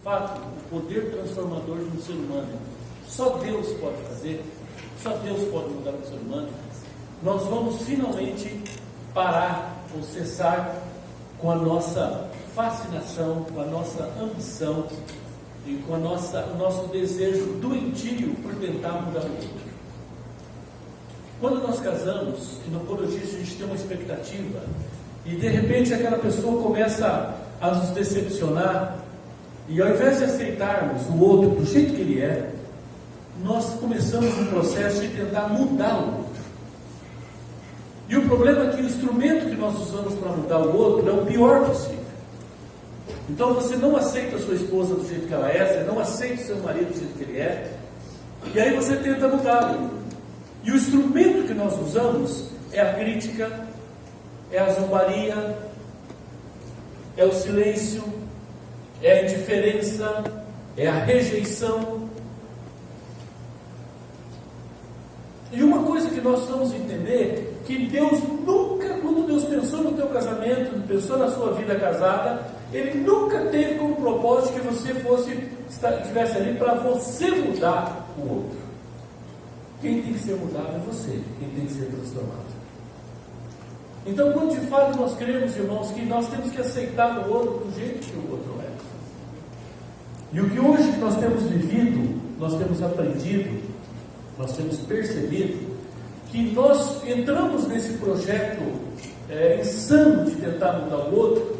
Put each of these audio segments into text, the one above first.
fato, o poder transformador de um ser humano, só Deus pode fazer, só Deus pode mudar um ser humano, nós vamos finalmente parar ou cessar com a nossa fascinação, com a nossa ambição e com o nosso desejo doentio por tentar mudar o outro. Quando nós casamos, e no apologista a gente tem uma expectativa, e de repente aquela pessoa começa a nos decepcionar, e ao invés de aceitarmos o outro do jeito que ele é, nós começamos um processo de tentar mudar o outro. E o problema é que o instrumento que nós usamos para mudar o outro é o pior possível. Então você não aceita a sua esposa do jeito que ela é, você não aceita o seu marido do jeito que ele é, e aí você tenta mudá-lo. E o instrumento que nós usamos é a crítica, é a zombaria, é o silêncio, é a indiferença, é a rejeição. E uma coisa que nós precisamos entender, que Deus nunca, quando Deus pensou no teu casamento, pensou na sua vida casada, Ele nunca teve como propósito que você estivesse ali para você mudar o outro. Quem tem que ser mudado é você, quem tem que ser transformado. Então, quando de fato nós cremos, irmãos, que nós temos que aceitar o outro do jeito que o outro é. E o que hoje nós temos vivido, nós temos aprendido, nós temos percebido, que nós entramos nesse projeto insano de tentar mudar o outro,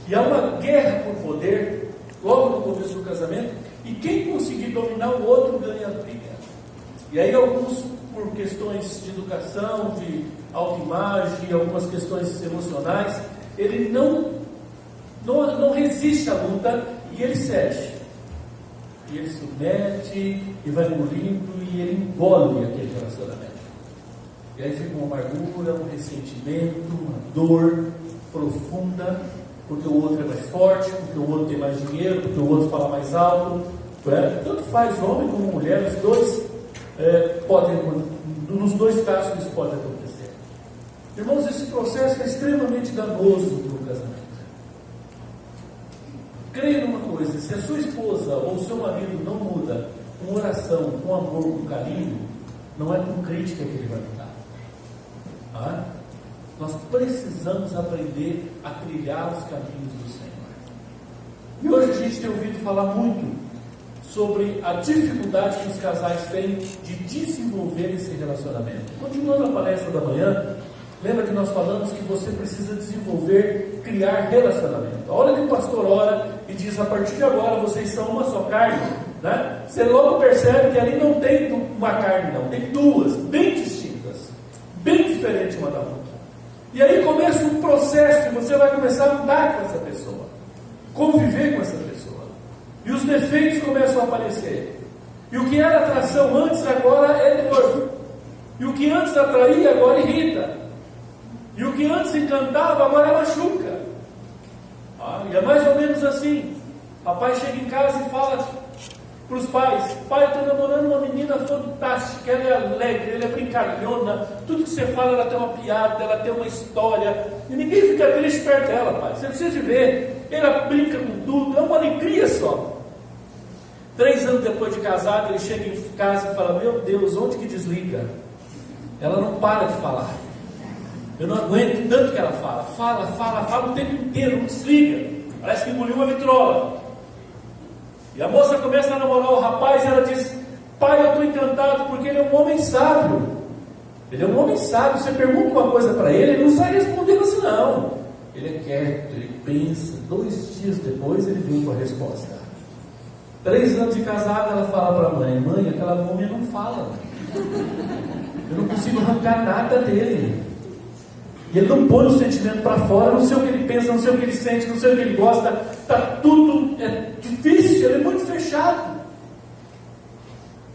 e há uma guerra por poder, logo no começo do casamento, e quem conseguir dominar o outro ganha a briga. E aí alguns, por questões de educação, de autoimagem, algumas questões emocionais, ele não resiste à luta e ele cede. E ele submete, e vai engolindo, e ele engole aquele relacionamento. E aí fica uma amargura, um ressentimento, uma dor profunda, porque o outro é mais forte, porque o outro tem mais dinheiro, porque o outro fala mais alto. Tanto faz homem como mulher, os dois nos dois casos isso pode acontecer. Irmãos, esse processo é extremamente danoso para o casamento. Creia numa coisa: se a sua esposa ou o seu marido não muda com oração, com amor, com carinho, não é com crítica que ele vai mudar. Nós precisamos aprender a trilhar os caminhos do Senhor. E hoje a gente tem ouvido falar muito sobre a dificuldade que os casais têm de desenvolver esse relacionamento. Continuando a palestra da manhã, lembra que nós falamos que você precisa desenvolver, criar relacionamento. A hora que o pastor ora e diz: a partir de agora vocês são uma só carne, né? Você logo percebe que ali não tem uma carne, não, tem duas, bem distintas, bem diferentes uma da outra. E aí começa um processo, e você vai começar a andar com essa pessoa, conviver com essa pessoa. E os defeitos começam a aparecer. E o que era atração antes, agora é dor. E o que antes atraía, agora irrita. E o que antes encantava, agora machuca. E é mais ou menos assim. Papai chega em casa e fala para os pais: pai, eu estou namorando uma menina fantástica, ela é alegre, ela é brincalhona, tudo que você fala, ela tem uma piada, ela tem uma história, e ninguém fica triste perto dela, pai. Você precisa de ver, ela brinca com tudo, é uma alegria só. 3 anos depois de casado, ele chega em casa e fala: meu Deus, onde que desliga? Ela não para de falar. Eu não aguento tanto que ela fala o tempo inteiro, não desliga. Parece que engoliu uma vitrola. E a moça começa a namorar o rapaz e ela diz: pai, eu estou encantado porque ele é um homem sábio. Ele é um homem sábio. Você pergunta uma coisa para ele não sai respondendo assim, não. Ele é quieto, ele pensa. 2 dias depois ele vem com a resposta. 3 anos de casada, ela fala para a mãe: mãe, aquela múmia não fala. Eu não consigo arrancar nada dele. E ele não põe o sentimento para fora, não sei o que ele pensa, não sei o que ele sente, não sei o que ele gosta. Está tudo difícil, ele é muito fechado.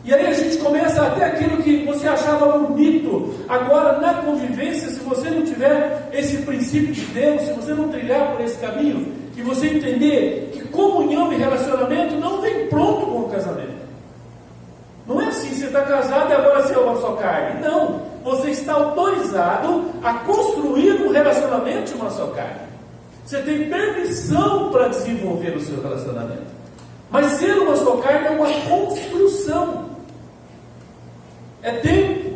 E aí a gente começa até aquilo que você achava bonito. Agora, na convivência, se você não tiver esse princípio de Deus, se você não trilhar por esse caminho, e você entender que comunhão e relacionamento não vem pronto com o casamento. Não é assim, você está casado e agora você é uma só carne. Não, você está autorizado a construir um relacionamento de uma só carne. Você tem permissão para desenvolver o seu relacionamento. Mas ser uma só carne é uma construção, é tempo.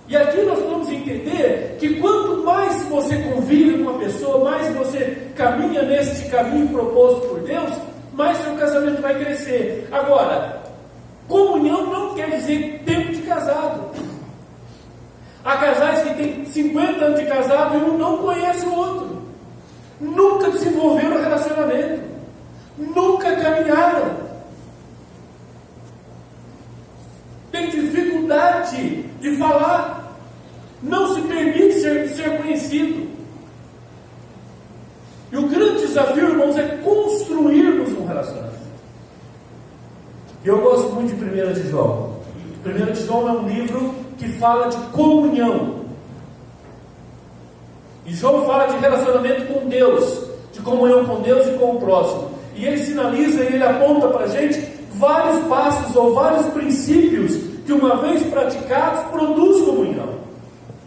E aqui nós vamos entender que quanto mais você convive com a pessoa, mais você caminha nesse caminho proposto por Deus, mais seu casamento vai crescer. Agora, comunhão não quer dizer tempo de casado. Há casais que têm 50 anos de casado e um não conhece o outro. Nunca desenvolveram relacionamento. Nunca caminharam. Tem dificuldade de falar. Não se permite ser conhecido. E o grande desafio, irmãos, é construirmos um relacionamento. Eu gosto muito de 1 de João. 1 de João é um livro que fala de comunhão. E João fala de relacionamento com Deus, de comunhão com Deus e com o próximo. E ele sinaliza e ele aponta para a gente vários passos ou vários princípios que, uma vez praticados, produz comunhão.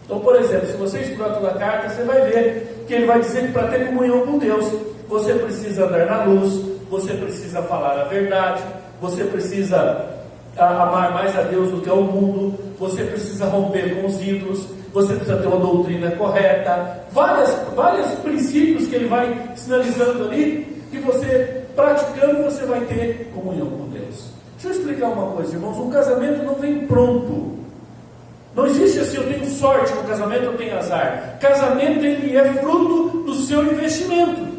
Então, por exemplo, se você estudar toda a carta, você vai ver que ele vai dizer que para ter comunhão com Deus, você precisa andar na luz, você precisa falar a verdade, você precisa amar mais a Deus do que ao mundo, você precisa romper com os ídolos, você precisa ter uma doutrina correta, vários princípios que ele vai sinalizando ali, que você praticando, você vai ter comunhão com Deus. Deixa eu explicar uma coisa, irmãos. Um casamento não vem pronto. Não existe assim, eu tenho sorte no casamento, eu tenho azar. Casamento, ele é fruto do seu investimento.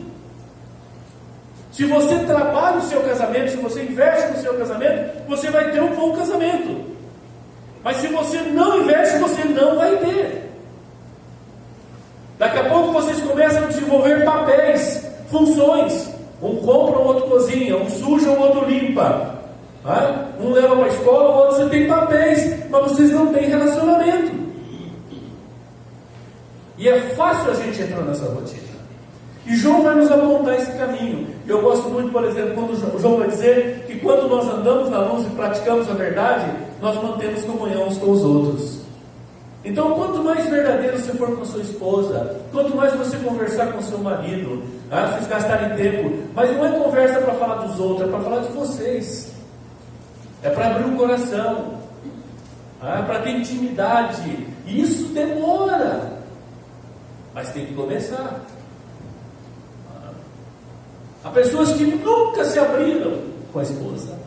Se você trabalha o seu casamento, se você investe no seu casamento, você vai ter um bom casamento. Mas se você não investe, você não vai ter. Daqui a pouco vocês começam a desenvolver papéis, funções. Um compra, o outro cozinha, um suja, o outro limpa. Um leva para a escola, o outro você tem papéis, mas vocês não têm relacionamento. E é fácil a gente entrar nessa rotina. E João vai nos apontar esse caminho. Eu gosto muito, por exemplo, quando João vai dizer que quando nós andamos na luz e praticamos a verdade, nós mantemos comunhão uns com os outros. Então, quanto mais verdadeiro você for com a sua esposa, quanto mais você conversar com o seu marido, vocês gastarem tempo, mas não é conversa para falar dos outros, é para falar de vocês. É para abrir o coração, é para ter intimidade. E isso demora, mas tem que começar. Há pessoas que nunca se abriram com a esposa.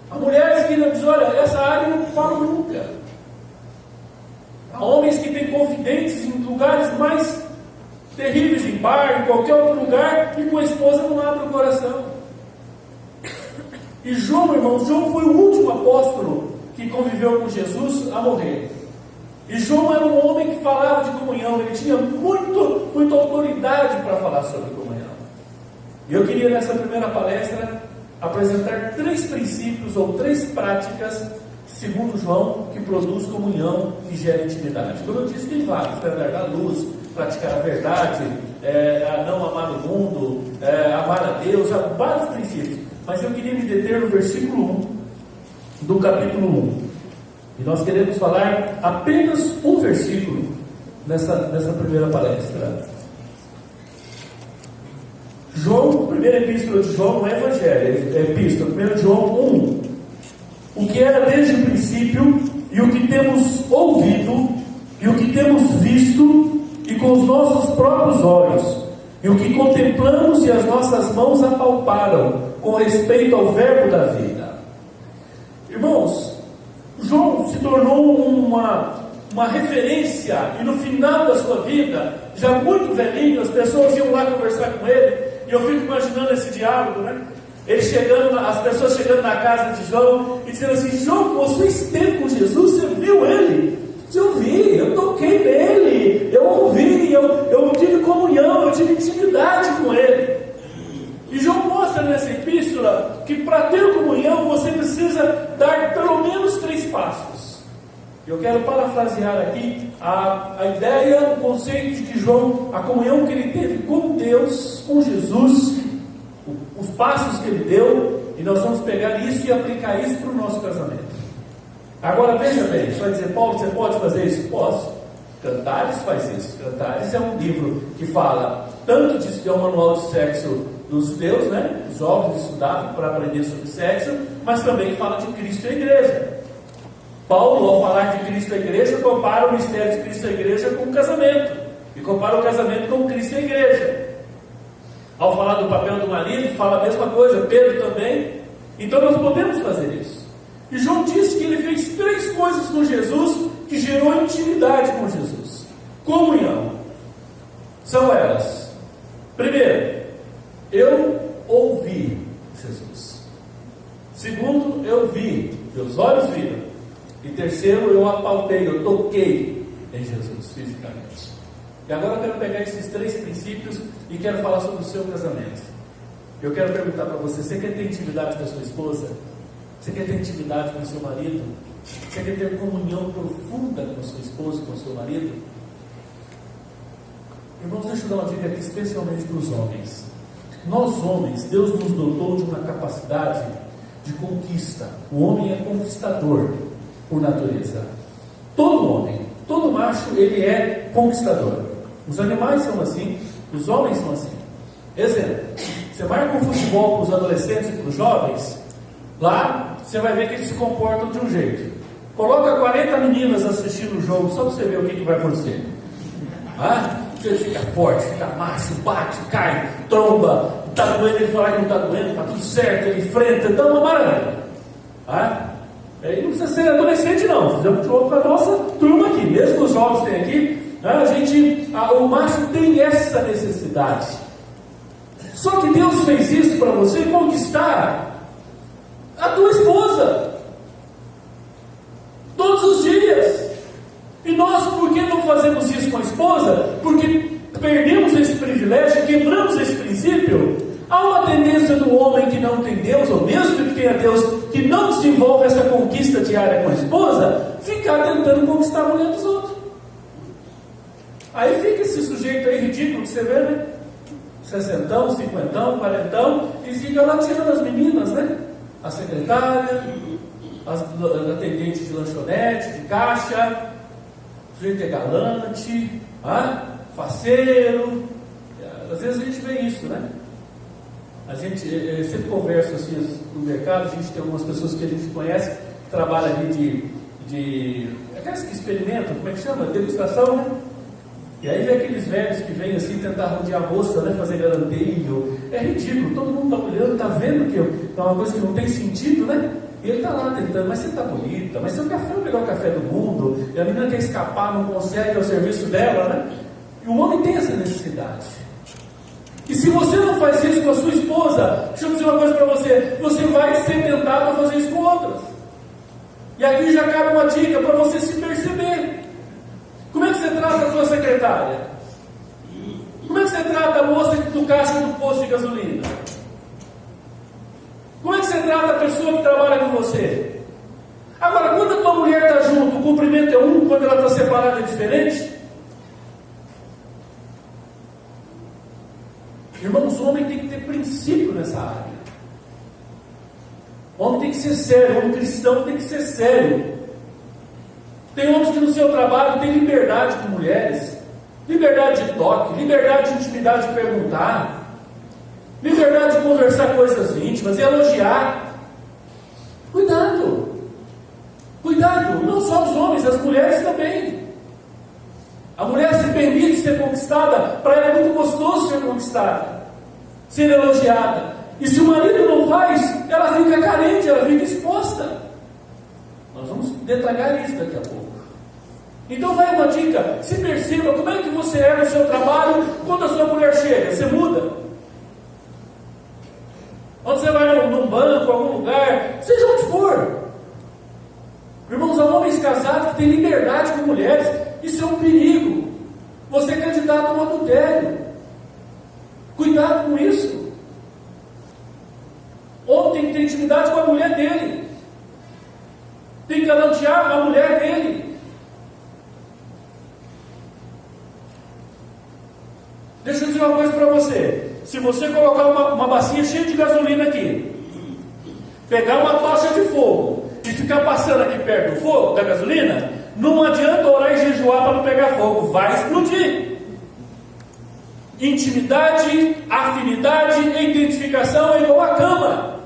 Há mulheres que dizem, olha, essa área eu não falo nunca. Há homens que têm confidentes em lugares mais terríveis, em bar, em qualquer outro lugar, e com a esposa não abre o coração. E João, irmãos, João foi o último apóstolo que conviveu com Jesus a morrer. E João era um homem que falava de comunhão, ele tinha muita autoridade para falar sobre comunhão. E eu queria nessa primeira palestra apresentar 3 princípios ou 3 práticas, segundo João, que produz comunhão e gera intimidade. Como eu disse, tem vários: andar na luz, praticar a verdade, não amar o mundo, amar a Deus, há vários princípios. Mas eu queria me deter no versículo 1 do capítulo 1. E nós queremos falar apenas um versículo nessa primeira palestra. João, primeira epístola de João, não é evangelho, é epístola, 1 João 1. O que era desde o princípio, e o que temos ouvido, e o que temos visto, e com os nossos próprios olhos, e o que contemplamos e as nossas mãos apalparam, com respeito ao verbo da vida. Irmãos, João se tornou uma referência, e no final da sua vida, já muito velhinho, as pessoas iam lá conversar com ele, e eu fico imaginando esse diálogo, né? Ele chegando, as pessoas chegando na casa de João e dizendo assim: João, você esteve com Jesus, você viu ele? Eu vi, eu toquei nele, eu ouvi, eu tive comunhão, eu tive intimidade com ele. E João mostra nessa epístola que para ter comunhão você precisa dar pelo menos 3 passos. Eu quero parafrasear aqui a ideia, o conceito de João, a comunhão que ele teve com Deus, com Jesus, os passos que ele deu, e nós vamos pegar isso e aplicar isso para o nosso casamento. Agora veja bem, você vai dizer: Paulo, você pode fazer isso? Posso. Cantares faz isso. Cantares é um livro que fala tanto de, é um manual de sexo dos judeus, né? Os jovens estudavam para aprender sobre sexo, mas também fala de Cristo e a igreja. Paulo, ao falar de Cristo e a igreja, compara o mistério de Cristo e a igreja com o casamento, e compara o casamento com Cristo e a igreja. Ao falar do papel do marido, fala a mesma coisa, Pedro também. Então nós podemos fazer isso. E João disse que ele fez 3 coisas com Jesus que gerou intimidade com Jesus. Comunhão. São elas: primeiro, eu ouvi Jesus. Segundo, eu vi, meus olhos viram. E terceiro, eu apalpei, eu toquei em Jesus fisicamente. E agora eu quero pegar esses 3 princípios e quero falar sobre o seu casamento. Eu quero perguntar para você: você quer ter intimidade com a sua esposa? Você quer ter intimidade com o seu marido? Você quer ter comunhão profunda com a sua esposa e com o seu marido? Irmãos, deixa eu dar uma dica aqui, especialmente para os homens. Nós homens, Deus nos dotou de uma capacidade de conquista. O homem é conquistador por natureza. Todo homem, todo macho, ele é conquistador. Os animais são assim, os homens são assim. Exemplo, você marca um futebol para os adolescentes e para os jovens, lá você vai ver que eles se comportam de um jeito. Coloca 40 meninas assistindo o jogo, só para você ver o que vai acontecer. Ele fica forte, fica macho, bate, cai, tromba, está doendo, ele fala que não está doendo, está tudo certo, ele enfrenta, então é uma maravilha. Aí não precisa ser adolescente não, fizemos futebol para a nossa turma aqui, mesmo os jovens têm aqui, o macho tem essa necessidade. Só que Deus fez isso para você conquistar a tua esposa todos os dias. E nós, por que não fazemos isso com a esposa? Porque perdemos esse privilégio, quebramos esse princípio. Há uma tendência do homem que não tem Deus, ou mesmo que tenha Deus, que não desenvolve essa conquista diária com a esposa, ficar tentando conquistar a mulher dos outros. Aí fica esse sujeito aí ridículo que você vê, né? 60, 50, 40, e fica lá tirando as meninas, né? A secretária, as atendentes de lanchonete, de caixa. O sujeito é galante, faceiro. Às vezes a gente vê isso, né? A gente sempre conversa assim no mercado. A gente tem algumas pessoas que a gente conhece que trabalham ali aquelas que experimentam, como é que chama? Degustação, né? E aí vem aqueles velhos que vêm assim tentar rodear a moça, né? Fazer galanteio. É ridículo, todo mundo está olhando, está vendo que é uma coisa que não tem sentido, né? E ele está lá tentando: mas você está bonita, mas seu café é o melhor café do mundo, e a menina quer escapar, não consegue, é o serviço dela, né? E o homem tem essa necessidade. E se você não faz isso com a sua esposa, deixa eu dizer uma coisa para você: você vai ser tentado a fazer isso com outras. E aqui já cabe uma dica para você se perceber. Como é que você trata a sua secretária? Como é que você trata a moça do caixa do posto de gasolina? Como é que você trata a pessoa que trabalha com você? Agora, quando a tua mulher está junto, o cumprimento é um, quando ela está separada é diferente? Irmãos, o homem tem que ter princípio nessa área. O homem tem que ser sério, o homem cristão tem que ser sério. Tem homens que no seu trabalho têm liberdade com mulheres, liberdade de toque, liberdade de intimidade de perguntar, liberdade de conversar coisas íntimas, elogiar. Cuidado, não só os homens, as mulheres também. A mulher se permite ser conquistada, para ela é muito gostoso ser conquistada, ser elogiada. E se o marido não faz, ela fica carente, ela fica exposta. Nós vamos detalhar isso daqui a pouco. Então vai uma dica: se perceba como é que você é no seu trabalho quando a sua mulher chega. Você muda? Quando você vai num banco, algum lugar, seja onde for. Irmãos, há homens casados que têm liberdade com mulheres. Isso é um perigo. Você é candidato a um adultério. Cuidado com isso. Homem tem que ter intimidade com a mulher dele. Tem que galantear a mulher dele. Deixa eu dizer uma coisa para você: se você colocar uma bacia cheia de gasolina aqui, pegar uma tocha de fogo e ficar passando aqui perto do fogo, da gasolina, não adianta orar e jejuar para não pegar fogo, vai explodir. Intimidade, afinidade e identificação é igual a cama.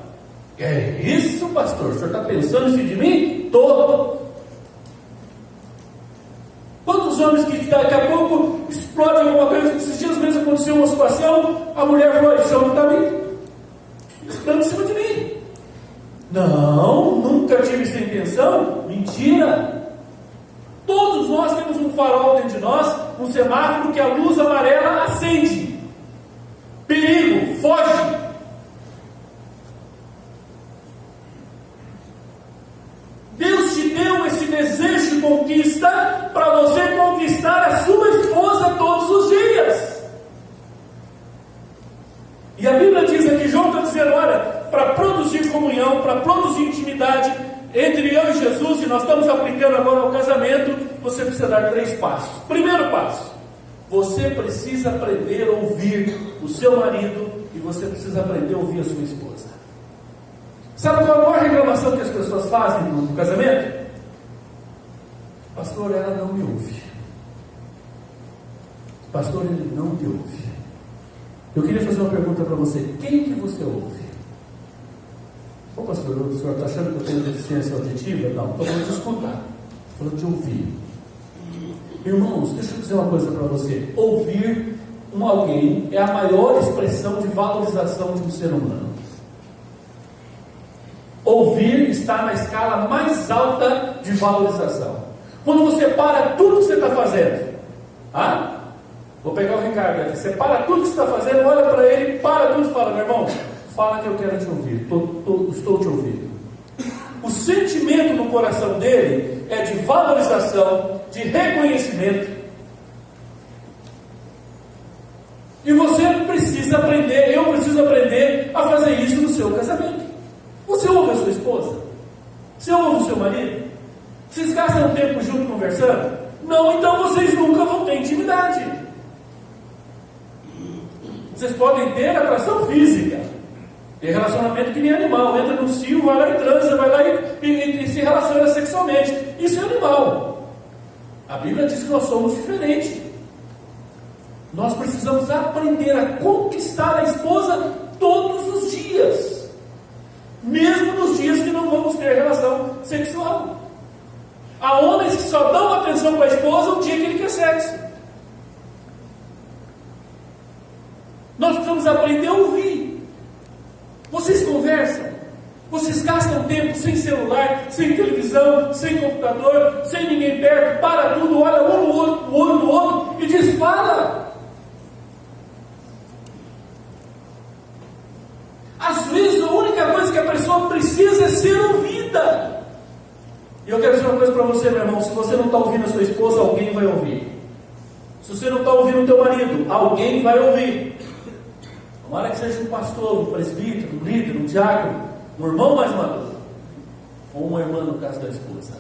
É isso, pastor? O senhor está pensando isso de mim? Todo. Quantos homens que daqui a pouco explodem alguma coisa? Esses dias mesmo aconteceu uma situação, a mulher falou: esse homem está ali, explodindo em cima de mim. Não, nunca tive essa intenção. Mentira. Todos nós temos um farol dentro de nós, um semáforo que a luz amarela acende. Perigo, foge. Deus te deu esse desejo de conquista para você conquistar a sua esposa todos os dias. E a Bíblia diz aqui, João está dizendo, olha, para produzir comunhão, para produzir intimidade entre eu e Jesus, e nós estamos aplicando agora ao casamento, você precisa dar 3 passos. Primeiro passo, você precisa aprender a ouvir o seu marido e você precisa aprender a ouvir a sua esposa. Sabe qual é a maior reclamação que as pessoas fazem no casamento? Pastor, ela não me ouve. Pastor, ele não te ouve. Eu queria fazer uma pergunta para você. Quem que você ouve? Ô pastor, o senhor está achando que eu tenho deficiência auditiva? Não, estou falando de escutar. Estou falando de ouvir. Irmãos, deixa eu dizer uma coisa para você. Ouvir alguém é a maior expressão de valorização de um ser humano. Ouvir está na escala mais alta de valorização. Quando você para tudo que você está fazendo, vou pegar o Ricardo aqui, você para tudo que você está fazendo, olha para ele, para tudo e fala: meu irmão, fala que eu quero te ouvir, estou te ouvindo. O sentimento no coração dele é de valorização, de reconhecimento. E você precisa aprender, eu preciso aprender a fazer isso no seu casamento. Você ouve a sua esposa? Você ouve o seu marido? Vocês gastam tempo junto conversando? Não, então vocês nunca vão ter intimidade. Vocês podem ter atração física. Tem relacionamento que nem animal. Entra no cio, vai lá e transa, vai lá e se relaciona sexualmente. Isso é animal. A Bíblia diz que nós somos diferentes. Nós precisamos aprender a conquistar a esposa todos os dias. Mesmo nos dias que não vamos ter relação sexual. Há homens que só dão atenção para a esposa o dia que ele quer sexo. Nós precisamos aprender a ouvir. Vocês conversam? Vocês gastam tempo sem celular, sem televisão, sem computador, sem ninguém perto, para tudo, olha um no outro, o olho no outro e diz: fala. Às vezes a única coisa que a pessoa precisa é ser ouvida. E eu quero dizer uma coisa para você, meu irmão: se você não está ouvindo a sua esposa, alguém vai ouvir. Se você não está ouvindo o teu marido, alguém vai ouvir. Tomara que seja um pastor, um presbítero, um líder, um diácono, um irmão mais maduro, ou uma irmã no caso da esposa.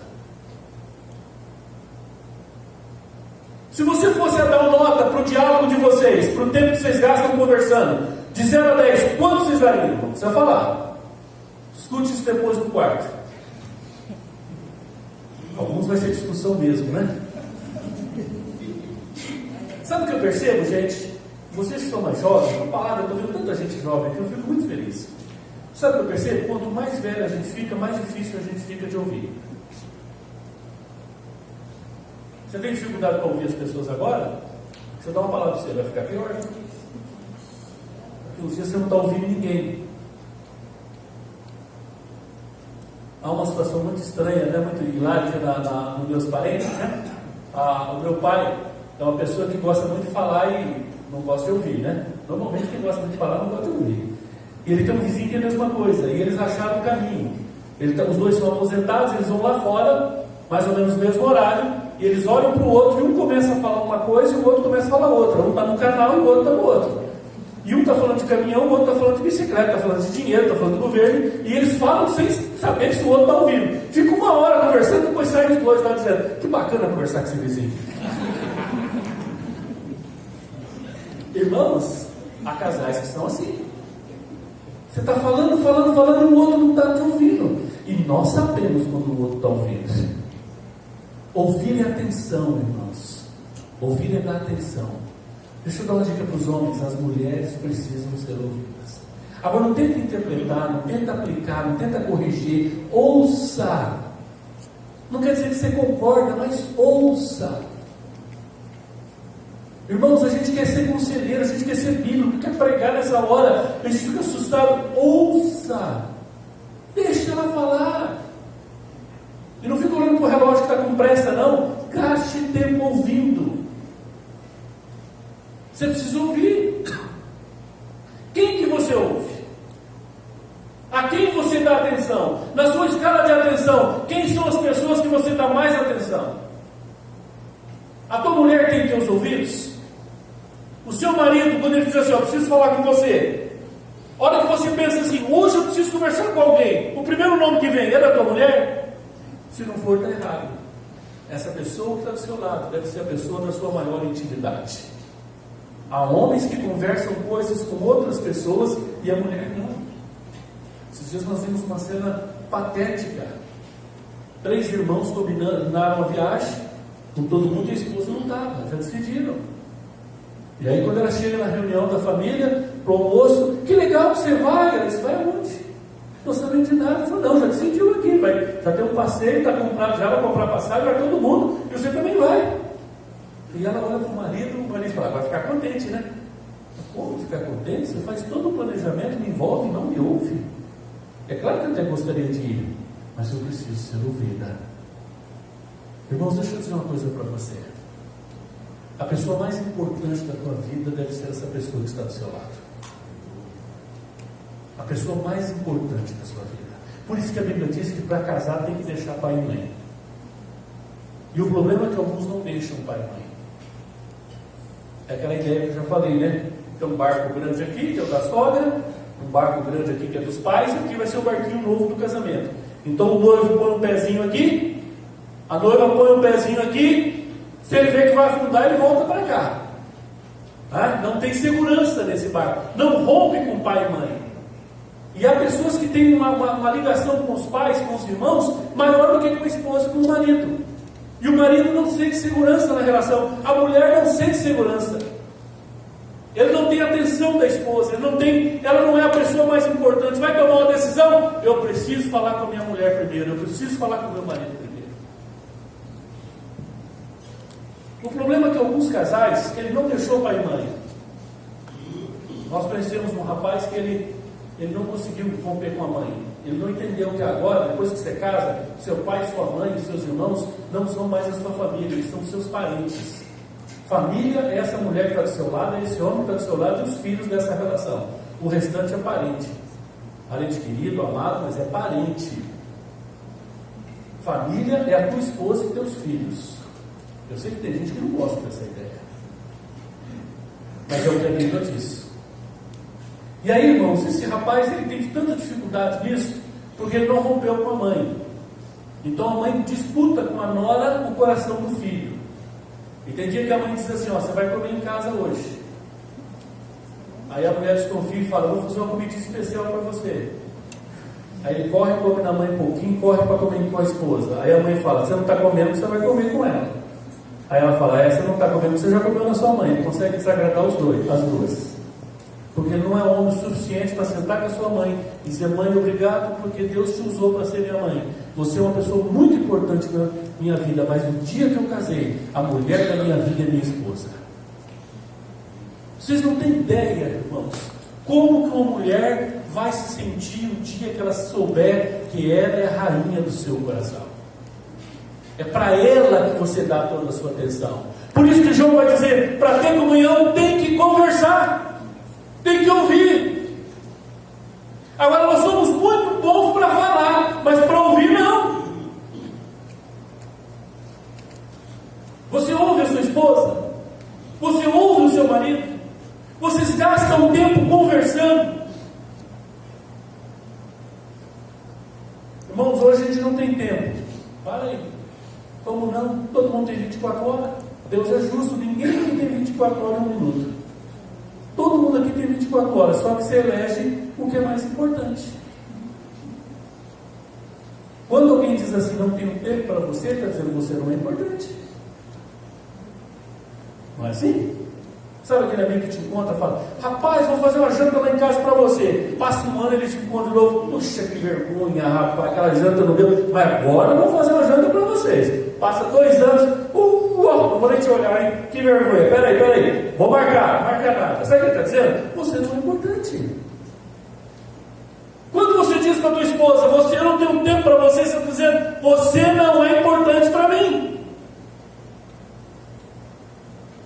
Se você fosse a dar uma nota para o diálogo de vocês, para o tempo que vocês gastam conversando, de 0 a 10, quanto vocês dariam? Não precisa falar. Escute isso depois no quarto. Alguns vai ser discussão mesmo, né? Sabe o que eu percebo, gente? Vocês que são mais jovens, uma palavra, eu estou vendo tanta gente jovem aqui, eu fico muito feliz. Sabe o que eu percebo? Quanto mais velho a gente fica, mais difícil a gente fica de ouvir. Você tem dificuldade para ouvir as pessoas agora? Se eu dar uma palavra para você, vai ficar pior. Daqui uns dias você não está ouvindo ninguém. Há uma situação muito estranha, né? Muito hilária nos meus parentes, né? O meu pai é uma pessoa que gosta muito de falar e não gosta de ouvir, né? Normalmente quem gosta muito de falar não gosta de ouvir. E ele tem um vizinho que é a mesma coisa, e eles acharam o caminho. Os dois são aposentados, eles vão lá fora, mais ou menos no mesmo horário, e eles olham para o outro, e um começa a falar uma coisa e o outro começa a falar outra. Um está no canal e o outro está no outro. E um está falando de caminhão, o outro está falando de bicicleta, está falando de dinheiro, está falando do governo, e eles falam sem saber se o outro está ouvindo. Fica 1 hora conversando, depois saem os dois lá dizendo: que bacana conversar com esse vizinho. Irmãos, há casais que são assim. Você está falando, e o outro não está te ouvindo. E nós sabemos quando o outro está ouvindo. Ouvir é atenção, irmãos. Ouvir é dar atenção. Deixa eu dar uma dica para os homens: as mulheres precisam ser ouvidas. Agora, não tenta interpretar, não tenta aplicar, não tenta corrigir, ouça. Não quer dizer que você concorda, mas ouça. Irmãos, a gente quer ser conselheiro, a gente quer ser bíblico, quer pregar nessa hora, a gente fica assustado. Ouça, deixa ela falar. E não fica olhando para o relógio que está com pressa, não. Gaste tempo ouvindo. Você precisa ouvir. Quem que você ouve? A quem você dá atenção? Na sua escala de atenção, quem são as pessoas que você dá mais atenção? A tua mulher tem teus ouvidos? O seu marido, quando ele diz assim, eu preciso falar com você. A hora que você pensa assim, hoje eu preciso conversar com alguém, o primeiro nome que vem é da tua mulher? Se não for, está errado. Essa pessoa que está do seu lado deve ser a pessoa da sua maior intimidade. Há homens que conversam coisas com outras pessoas e a mulher não. Esses dias nós vimos uma cena patética. 3 irmãos combinaram a viagem com todo mundo e a esposa não estava, já decidiram. E aí quando ela chega na reunião da família, para o almoço, que legal que você vai. Ela disse, vai aonde? Não sabendo de nada. Ela falou, não, já decidiu aqui, já tem um passeio, está comprado, já vai comprar passagem, vai todo mundo, e você também vai. E ela olha para o marido fala, vai ficar contente, né? Como ficar contente? Você faz todo o planejamento, me envolve, não me ouve. É claro que eu até gostaria de ir, mas eu preciso ser ouvida. Irmãos, deixa eu dizer uma coisa para você. A pessoa mais importante da tua vida deve ser essa pessoa que está do seu lado. A pessoa mais importante da sua vida. Por isso que a Bíblia diz que para casar tem que deixar pai e mãe. E o problema é que alguns não deixam pai e mãe. É aquela ideia que eu já falei, né? Tem um barco grande aqui, que é o da sogra, um barco grande aqui, que é dos pais, e aqui vai ser o barquinho novo do casamento. Então o noivo põe um pezinho aqui, a noiva põe um pezinho aqui, se ele vê que vai afundar, ele volta para cá. Não tem segurança nesse barco. Não rompe com pai e mãe. E há pessoas que têm uma ligação com os pais, com os irmãos, maior do que com a esposa e com o marido. E o marido não sente segurança na relação. A mulher não sente segurança. Ele não tem atenção da esposa. Ela não é a pessoa mais importante. Vai tomar uma decisão? Eu preciso falar com a minha mulher primeiro. Eu preciso falar com o meu marido primeiro. O problema é que alguns casais, ele não deixou pai e mãe. Nós conhecemos um rapaz que ele não conseguiu romper com a mãe. Ele não entendeu que agora, depois que você casa, seu pai, sua mãe e seus irmãos não são mais a sua família, eles são seus parentes. Família é essa mulher que está do seu lado, é esse homem que está do seu lado e os filhos dessa relação. O restante é parente. Parente querido, amado, mas é parente. Família é a tua esposa e teus filhos. Eu sei que tem gente que não gosta dessa ideia. Mas é o que a Bíblia diz. E aí, irmãos, esse rapaz ele teve tanta dificuldade nisso, porque ele não rompeu com a mãe. Então a mãe disputa com a nora o coração do filho. E tem dia que a mãe diz assim, você vai comer em casa hoje. Aí a mulher desconfia e fala, vou fazer uma comidinha especial para você. Aí ele corre, come na mãe um pouquinho, corre para comer com a esposa. Aí a mãe fala, você não está comendo, você vai comer com ela. Aí ela fala, você não está comendo, você já comeu na sua mãe. Ele consegue desagradar as duas. Porque ele não é homem o suficiente para sentar com a sua mãe e dizer, mãe, obrigado, porque Deus te usou para ser minha mãe. Você é uma pessoa muito importante na minha vida, mas no dia que eu casei, a mulher da minha vida é minha esposa. Vocês não têm ideia, irmãos, como que uma mulher vai se sentir o dia que ela souber que ela é a rainha do seu coração. É para ela que você dá toda a sua atenção. Por isso que João vai dizer, para ter comunhão tem que conversar, tem que ouvir. Agora nós somos muito bons para falar, mas para ouvir não. Você ouve a sua esposa? Você ouve o seu marido? Vocês gastam tempo conversando? Irmãos, hoje a gente não tem tempo. Para aí. Como não? Todo mundo tem 24 horas. Deus é justo, ninguém aqui tem 24 horas em um minuto. Todo mundo aqui tem 24 horas, só que você elege o que é mais importante. Quando alguém diz assim, não tenho tempo para você, está dizendo que você não é importante. Não é assim? Sabe aquele amigo que te encontra e fala: rapaz, vou fazer uma janta lá em casa para você. Passa um ano, ele te encontra de novo. Puxa, que vergonha, rapaz, aquela janta não deu. Mas agora eu vou fazer uma janta para vocês. Passa 2 anos, não vou nem te olhar, hein? Que vergonha. Peraí, vou marcar nada. Sabe o que ele está dizendo? Você não é importante. Quando você diz para a tua esposa: você não tem um tempo para você, você está dizendo: você não é importante para mim.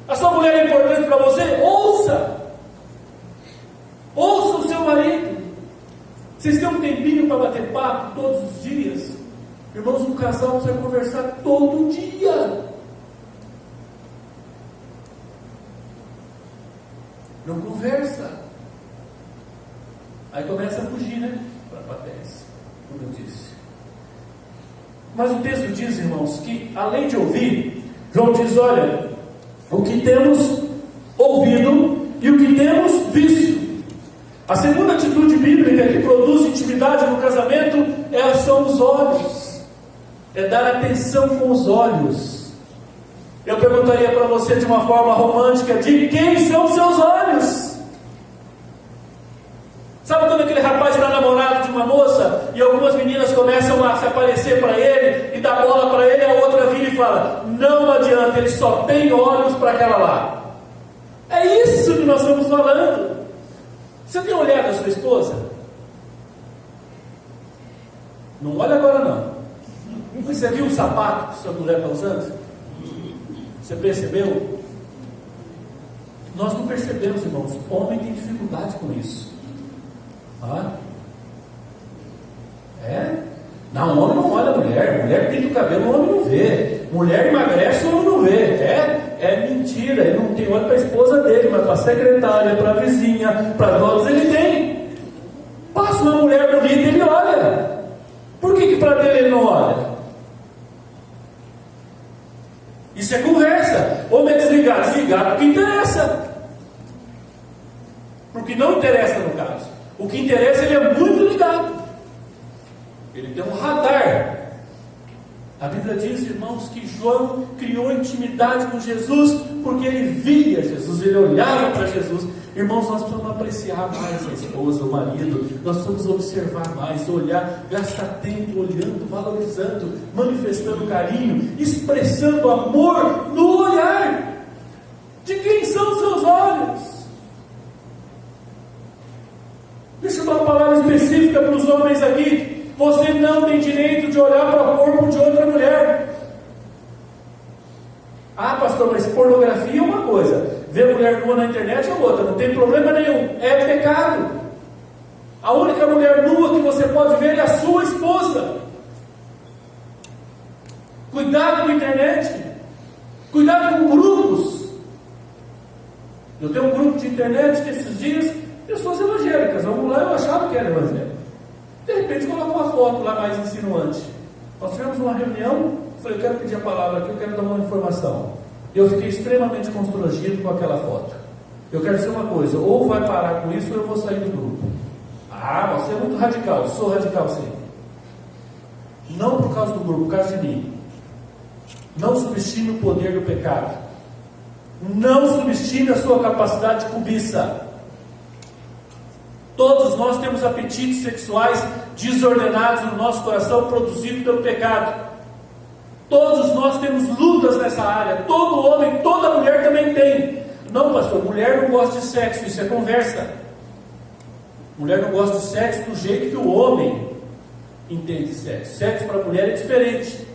A sua mulher é importante para você? Ouça o seu marido. Vocês têm um tempinho para bater papo todos os dias? Irmãos, um casal precisa conversar todo dia. Não conversa. Aí começa a fugir, né? Para papéis, como eu disse. Mas o texto diz, irmãos, que além de ouvir, João diz: olha, o que temos ouvido e o que temos visto. A segunda atitude bíblica que produz intimidade no casamento são os olhos. É dar atenção com os olhos. Eu perguntaria para você de uma forma romântica: de quem são seus olhos? Sabe quando aquele rapaz está namorado de uma moça e algumas meninas começam a se aparecer para ele e dar bola para ele, a outra vira e fala: não adianta, ele só tem olhos para aquela lá. É isso que nós estamos falando. Você tem olhado a sua esposa? Não olha agora não. Mas você viu o sapato que sua mulher está usando? Você percebeu? Nós não percebemos, irmãos. O homem tem dificuldade com isso. Não, o homem não olha a mulher. Mulher pinta o cabelo, o homem não vê. Mulher emagrece, o homem não vê. É mentira. Ele não tem olho para a esposa dele, mas para a secretária, para a vizinha, para todos ele tem. Passa uma mulher bonita, ele olha. Por que para dele ele não olha? Isso é conversa. Homem é desligado porque interessa. Porque não interessa no caso. O que interessa, ele é muito ligado. Ele tem um radar. A Bíblia diz, irmãos, que João criou intimidade com Jesus porque ele via Jesus, ele olhava para Jesus. Irmãos, nós precisamos apreciar mais a esposa, o marido. Nós precisamos observar mais, olhar, gastar tempo olhando, valorizando, manifestando carinho, expressando amor no olhar. De quem são os seus olhos? Deixa eu dar uma palavra específica para os homens aqui. Você não tem direito de olhar para o corpo de outra mulher. Ah, pastor, mas pornografia é uma coisa, ver mulher nua na internet é outra. Não tem problema nenhum, é pecado. A única mulher nua que você pode ver é a sua esposa. Cuidado com a internet. Cuidado com grupos. Eu tenho um grupo de internet que esses dias, pessoas evangélicas, vamos lá, eu achava que era evangélico. De repente colocou uma foto lá mais insinuante. Nós tivemos uma reunião, falei: eu quero pedir a palavra aqui, eu quero dar uma informação. Eu fiquei extremamente constrangido com aquela foto. Eu quero dizer uma coisa: ou vai parar com isso ou eu vou sair do grupo. Ah, você é muito radical. Sou radical sim. Não por causa do grupo, por causa de mim. Não subestime o poder do pecado. Não subestime a sua capacidade de cobiça. Todos nós temos apetites sexuais desordenados no nosso coração, produzidos pelo pecado. Todos nós temos lutas nessa área. Todo homem, toda mulher também tem. Não, pastor, mulher não gosta de sexo, isso é conversa. Mulher não gosta de sexo do jeito que o homem entende sexo. Sexo para a mulher é diferente.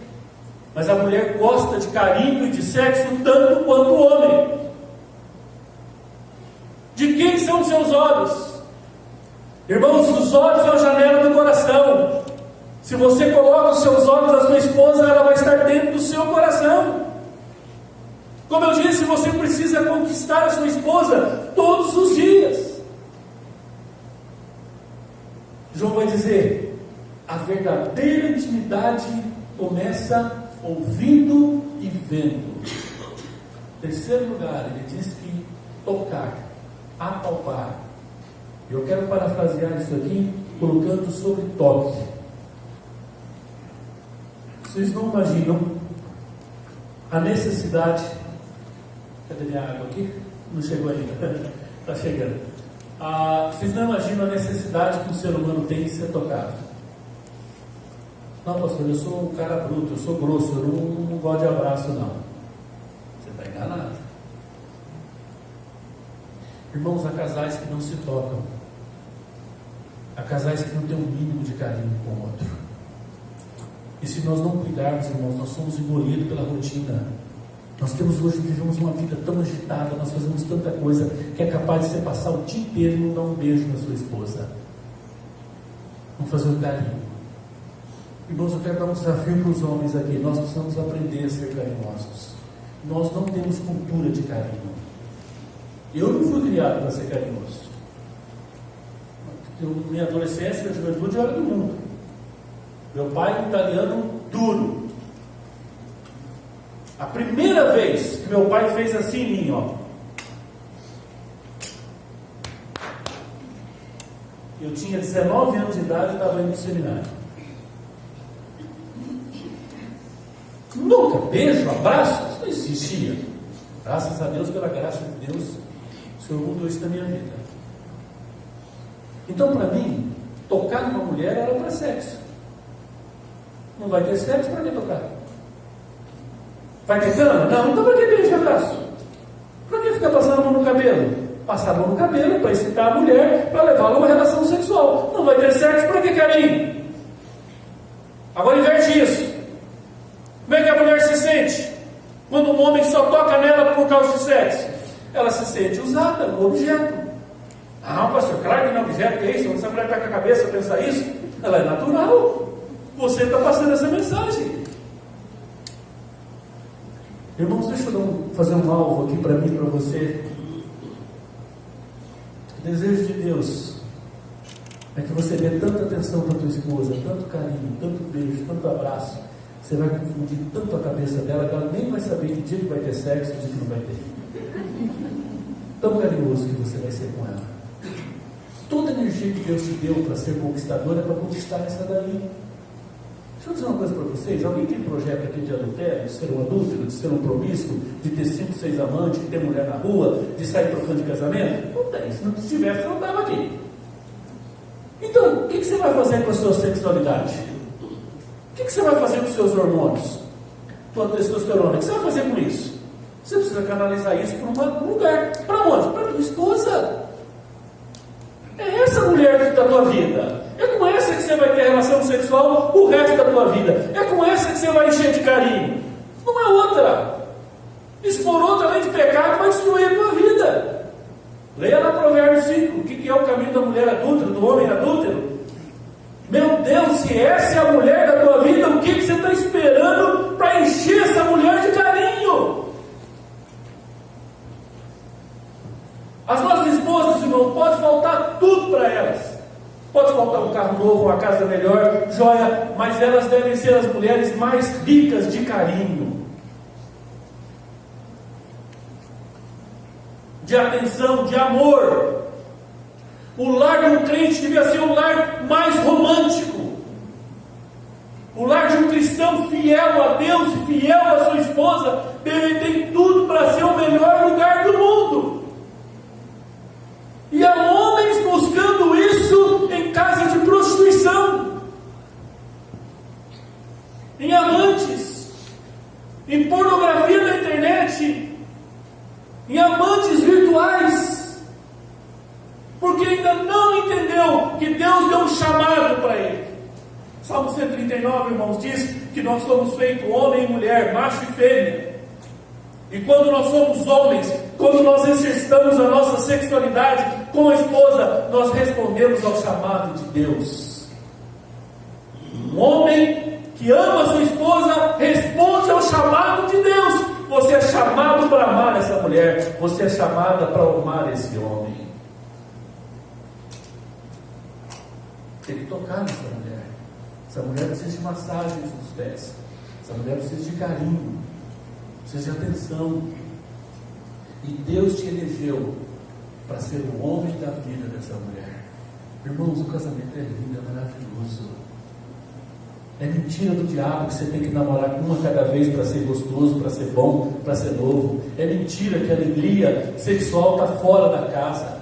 Mas a mulher gosta de carinho e de sexo tanto quanto o homem. De quem são seus olhos? Irmãos, os olhos são a janela do coração. Se você coloca os seus olhos na sua esposa, ela vai estar dentro do seu coração. Como eu disse, você precisa conquistar a sua esposa todos os dias. João vai dizer: a verdadeira intimidade começa ouvindo e vendo. Em terceiro lugar, ele diz que tocar, apalpar. Eu quero parafrasear isso aqui colocando sobre toque. Vocês não imaginam a necessidade. Cadê minha água aqui? Não chegou ainda. Está chegando. Vocês não imaginam a necessidade que o ser humano tem de ser tocado. Não, pastor, eu sou um cara bruto, eu sou grosso, eu não gosto de abraço, não. Você está enganado. Irmãos, há casais que não se tocam. Há casais que não têm um mínimo de carinho com o outro. E se nós não cuidarmos, irmãos, nós somos engolidos pela rotina. Nós vivemos uma vida tão agitada, nós fazemos tanta coisa, que é capaz de você passar o dia inteiro e não dar um beijo na sua esposa. Vamos fazer um carinho. Irmãos, eu quero dar um desafio para os homens aqui. Nós precisamos aprender a ser carinhosos. Nós não temos cultura de carinho. Eu não fui criado para ser carinhoso. Minha adolescência, minha juventude, eu era do mundo. Meu pai, um italiano duro. A primeira vez que meu pai fez assim em mim, ó. Eu tinha 19 anos de idade e estava indo para o seminário. Nunca beijo, abraço, isso não existia. Graças a Deus, pela graça de Deus, o Senhor mudou isso na minha vida. Então, para mim, tocar numa mulher era para sexo. Não vai ter sexo, para que tocar? Vai ter cana? Não, então para que beijo e abraço? Para que ficar passando a mão no cabelo? Passar a mão no cabelo para excitar a mulher, para levá-la a uma relação sexual. Não vai ter sexo, para que carinho? Agora inverte isso. Como é que a mulher se sente quando um homem só toca nela por causa de sexo? Ela se sente usada, um objeto. Ah, pastor, claro que não é objeto, que é isso? Quando essa mulher está com a cabeça a pensar isso, ela é natural. Você está passando essa mensagem. Irmãos, deixa eu fazer um alvo aqui para mim e para você. O desejo de Deus é que você dê tanta atenção para a tua esposa, tanto carinho, tanto beijo, tanto abraço. Você vai confundir tanto a cabeça dela que ela nem vai saber que dia que vai ter sexo e que dia que não vai ter. Tão carinhoso que você vai ser com ela. Toda a energia que Deus te deu para ser conquistador é para conquistar essa daí. Deixa eu dizer uma coisa para vocês. Alguém tem projeto aqui de adultério, de ser um adúltero, de ser um promíscuo, de ter 5, 6 amantes, de ter mulher na rua, de sair trocando de casamento? Não tem. Se não tivesse, eu não estava aqui. Então, o que você vai fazer com a sua sexualidade? O que você vai fazer com os seus hormônios? Tua testosterona? O que você vai fazer com isso? Você precisa canalizar isso para um lugar. Para onde? Para a tua esposa. É essa mulher da tua vida. É com essa que você vai ter relação sexual o resto da tua vida. É com essa que você vai encher de carinho. Não é outra. E se for outra, além de pecado, vai destruir a tua vida. Leia lá Provérbios 5. O que é o caminho da mulher adúltera, do homem adúltero? Meu Deus, se essa é a mulher da tua vida, o que você está esperando para encher essa mulher de carinho? As nossas esposas, irmão, pode faltar tudo para elas. Pode faltar um carro novo, uma casa melhor, joia, mas elas devem ser as mulheres mais ricas de carinho, de atenção, de amor. O lar de um crente devia ser um lar mais romântico. O lar de um cristão fiel a Deus e fiel à sua esposa deve ter tudo para ser o melhor lugar do mundo. E há homens buscando isso em casa de prostituição, em amantes, em pornografia na internet, em amantes virtuais. Porque ainda não entendeu que Deus deu um chamado para ele. Salmo 139, irmãos, diz que nós somos feitos homem e mulher, macho e fêmea. E quando nós somos homens, quando nós exercitamos a nossa sexualidade com a esposa, nós respondemos ao chamado de Deus. Um homem que ama a sua esposa responde ao chamado de Deus. Você é chamado para amar essa mulher, você é chamada para amar esse homem. Tem que tocar nessa mulher. Essa mulher precisa de massagens nos pés. Essa mulher precisa de carinho, precisa de atenção. E Deus te elegeu para ser o homem da vida dessa mulher. Irmãos, o casamento é lindo, é maravilhoso. É mentira do diabo que você tem que namorar uma cada vez para ser gostoso, para ser bom, para ser novo. É mentira que a alegria sexual está fora da casa.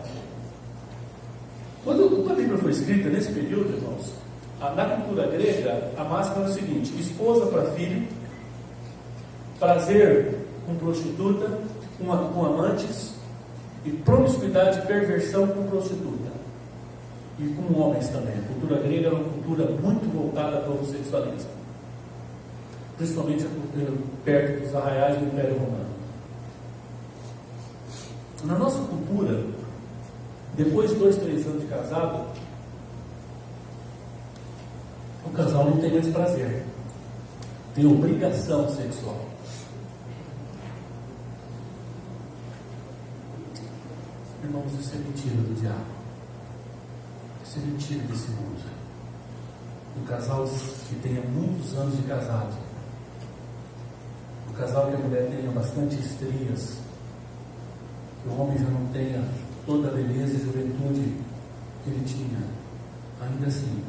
Quando a Bíblia foi escrita, nesse período, irmãos, na cultura grega, a máxima era o seguinte: esposa para filho, prazer com prostituta, com amantes, e promiscuidade e perversão com prostituta. E com homens também. A cultura grega era uma cultura muito voltada para o homossexualismo, principalmente perto dos arraiais do Império Romano. Na nossa cultura, depois de 2, 3 anos de casado, o casal não tem mais prazer, tem obrigação sexual. Irmãos, isso é mentira do diabo. Isso é mentira desse mundo. Um casal que tenha muitos anos de casado, um casal que a mulher tenha bastante estrias, que o homem já não tenha toda a beleza e juventude que ele tinha, ainda assim,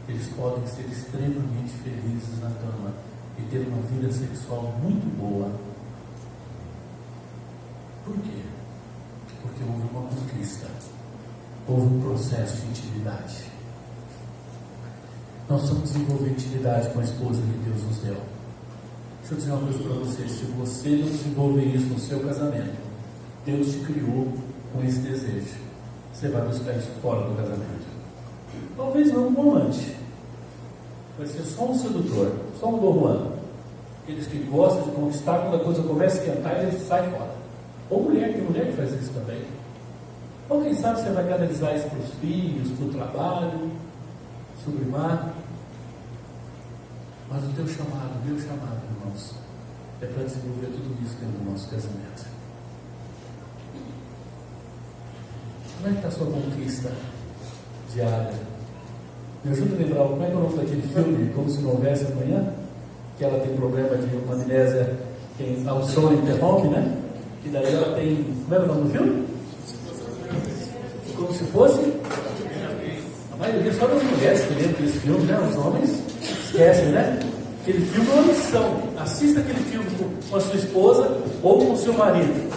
eles podem ser extremamente felizes na cama e ter uma vida sexual muito boa. Por quê? Porque houve uma conquista, houve um processo de intimidade. Nós precisamos desenvolver intimidade com a esposa que Deus nos deu. Deixa eu dizer uma coisa para você: se você não desenvolver isso no seu casamento, Deus te criou com esse desejo, você vai buscar isso fora do casamento. Talvez não um amante, vai ser só um sedutor, só um Dom Juan, aqueles que gostam de conquistar. Quando a coisa começa a esquentar, ele sai fora. Ou mulher, tem mulher que faz isso também. Ou quem sabe você vai canalizar isso para os filhos, para o trabalho, sublimar. Mas o teu chamado, meu chamado, irmãos, é para desenvolver tudo isso dentro do nosso casamento. Como é que está a sua conquista diária? Me ajuda a lembrar, como é que é o nome daquele filme, Como Se Não Houvesse Amanhã? Que ela tem problema de uma amnésia, o sono interrompe, né? E daí ela tem, como é o nome do filme? Como se fosse, a maioria só das mulheres que lembram desse filme, né? Os homens esquecem, né? Aquele filme é uma missão. Assista aquele filme com a sua esposa ou com o seu marido.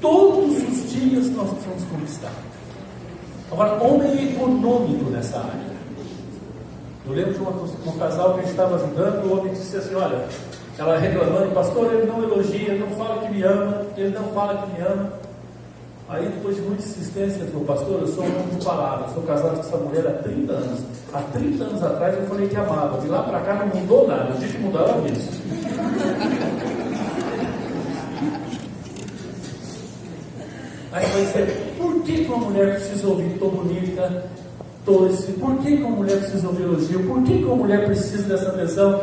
Todos os dias nós precisamos conquistar. Agora, homem é econômico nessa área. Eu lembro de um casal que a gente estava ajudando, o homem disse assim: olha, ela reclamando, pastor, ele não elogia, ele não fala que me ama, ele não fala que me ama. Aí, depois de muita insistência, ele falou: pastor, eu sou um homem de palavra, sou casado com essa mulher há 30 anos. Há 30 anos atrás eu falei que amava, de lá para cá não mudou nada, eu tive que mudar ela mesmo. Aí vai dizer: por que uma mulher precisa ouvir tô bonita, tô esse? Por que uma mulher precisa ouvir elogio? Por que uma mulher precisa dessa atenção?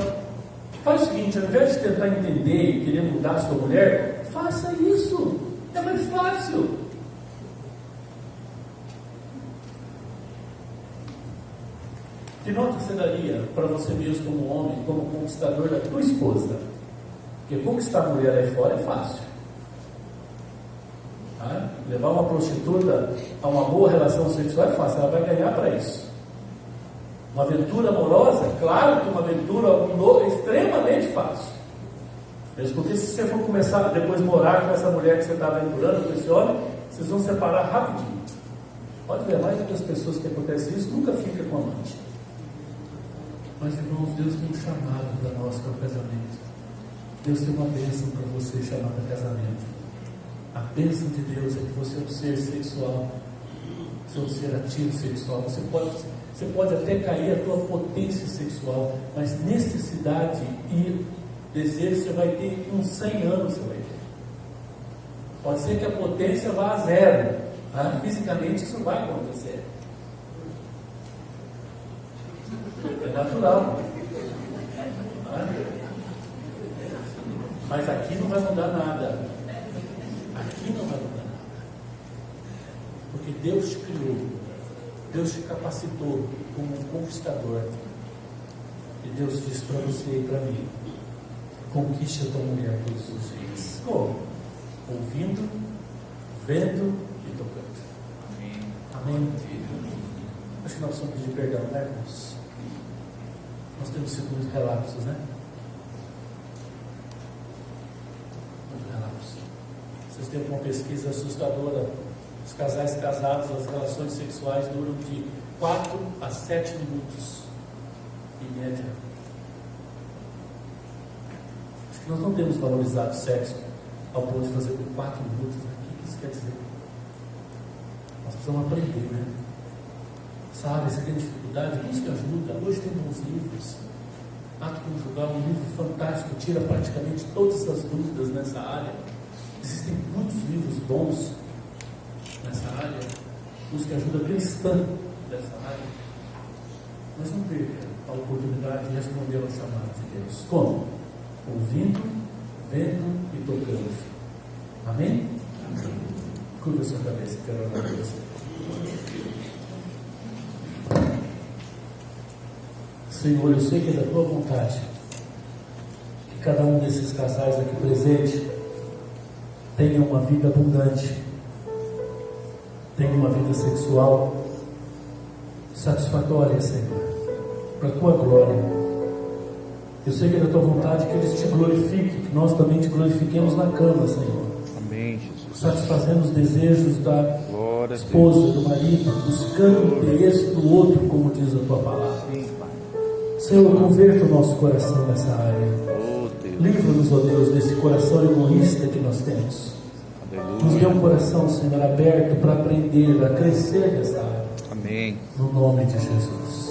Faz o seguinte: ao invés de tentar entender e querer mudar a sua mulher, faça isso, é mais fácil. Que nota você daria para você mesmo como homem, como conquistador da tua esposa? Porque conquistar a mulher aí fora é fácil. Tá? Levar uma prostituta a uma boa relação sexual é fácil, ela vai ganhar para isso. Uma aventura amorosa, claro que uma aventura é extremamente fácil. Mesmo porque se você for começar a depois morar com essa mulher que você está aventurando, com esse homem, vocês vão separar rapidinho. Pode ver, mais das pessoas que acontece isso nunca fica com amante. Mas, irmãos, Deus tem um chamado para nós, para o casamento. Deus tem uma bênção para você chamada casamento. A bênção de Deus é que você é um ser sexual, você é um ser ativo sexual. Você pode até cair a tua potência sexual, mas necessidade e desejo você vai ter uns 100 anos. Você vai ter. Pode ser que a potência vá a zero, tá? Fisicamente isso vai acontecer. É natural. Mas aqui não vai mudar nada. Aqui não vai mudar nada. Porque Deus te criou, Deus te capacitou como um conquistador. E Deus disse para você e para mim: conquiste a tua mulher todos os dias. Como? Ouvindo, vendo e tocando. Amém? Acho que nós precisamos pedir perdão, né, irmãos? Nós temos sido muito relapsos, né? Muito relapsos. Vocês têm uma pesquisa assustadora. Os casais casados, as relações sexuais duram de 4 a 7 minutos, em média. Acho que nós não temos valorizado o sexo ao ponto de fazer por 4 minutos. Né? O que isso quer dizer? Nós precisamos aprender, né? Sabe, você tem dificuldade, busca ajuda. Hoje tem bons livros. Ato Conjugal, um livro fantástico, tira praticamente todas as dúvidas nessa área. Existem muitos livros bons nessa área. Busque ajuda cristã dessa área. Mas não perca a oportunidade de responder ao chamado de Deus. Como? Ouvindo, vendo e tocando. Amém? Amém. Curva a sua cabeça, quero orar por você. Senhor, eu sei que é da tua vontade que cada um desses casais aqui presente tenha uma vida abundante, tenha uma vida sexual satisfatória, Senhor, para a tua glória. Eu sei que é da tua vontade que eles te glorifiquem, que nós também te glorifiquemos na cama, Senhor. Amém, Jesus. Satisfazendo os desejos da esposa, do marido, buscando o interesse do outro, como diz a tua palavra. Senhor, converta o nosso coração nessa área. Livra-nos, ó Deus, desse coração egoísta que nós temos. Aleluia. Nos dê um coração, Senhor, aberto para aprender, a crescer nessa área. Amém. No nome de Jesus.